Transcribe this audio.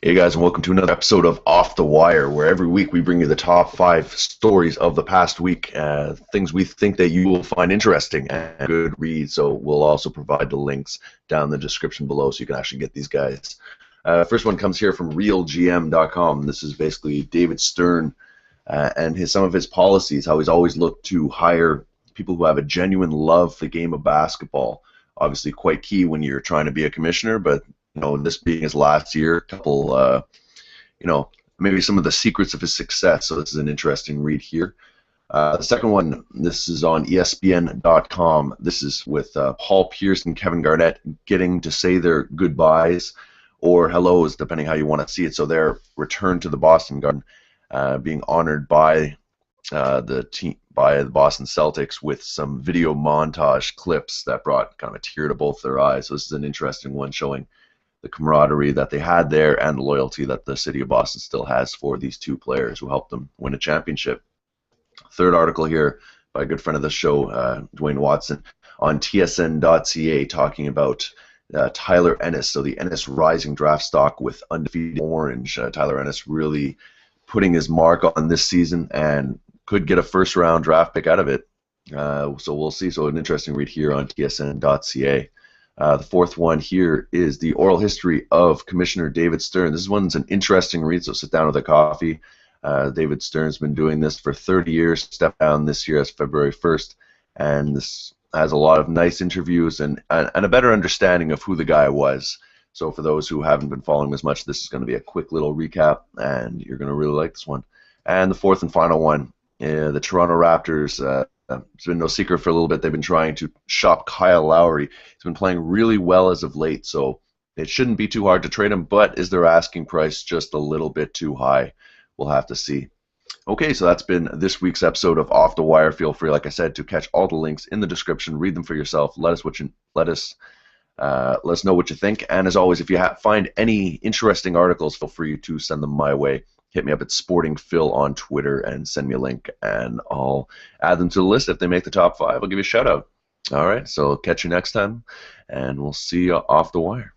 Hey guys, and welcome to another episode of Off the Wire, where every week we bring you the top 5 stories of the past week, things we think that you will find interesting and good read. So we'll also provide the links down in the description below so you can actually get these guys. First one comes here from RealGM.com. This is basically David Stern and some of his policies, how he's always looked to hire people who have a genuine love for the game of basketball. Obviously quite key when you're trying to be a commissioner, but this being his last year, a couple, maybe some of the secrets of his success. So this is an interesting read here. The second one, this is on ESPN.com. This is with Paul Pierce and Kevin Garnett getting to say their goodbyes or hellos, depending how you want to see it. So their return to the Boston Garden, being honored by the Boston Celtics with some video montage clips that brought kind of a tear to both their eyes. So this is an interesting one, showing the camaraderie that they had there and the loyalty that the city of Boston still has for these two players who helped them win a championship. Third article here by a good friend of the show, Dwayne Watson, on tsn.ca, talking about Tyler Ennis. So the Ennis rising draft stock with undefeated Orange. Tyler Ennis really putting his mark on this season and could get a first-round draft pick out of it. So we'll see. So an interesting read here on tsn.ca. The fourth one here is the oral history of Commissioner David Stern. This one's an interesting read, so sit down with a coffee. David Stern's been doing this for 30 years, stepped down this year as February 1st, and this has a lot of nice interviews and a better understanding of who the guy was. So for those who haven't been following as much, this is going to be a quick little recap, and you're going to really like this one. And the fourth and final one, the Toronto Raptors. It's been no secret for a little bit. They've been trying to shop Kyle Lowry. He's been playing really well as of late, so it shouldn't be too hard to trade him, but is their asking price just a little bit too high? We'll have to see. Okay, so that's been this week's episode of Off the Wire. Feel free, like I said, to catch all the links in the description. Read them for yourself. Let us know what you think. And as always, if you find any interesting articles, feel free to send them my way. Hit me up at SportingPhil on Twitter and send me a link, and I'll add them to the list. If they make the top 5, I'll give you a shout out. All right, so catch you next time, and we'll see you off the wire.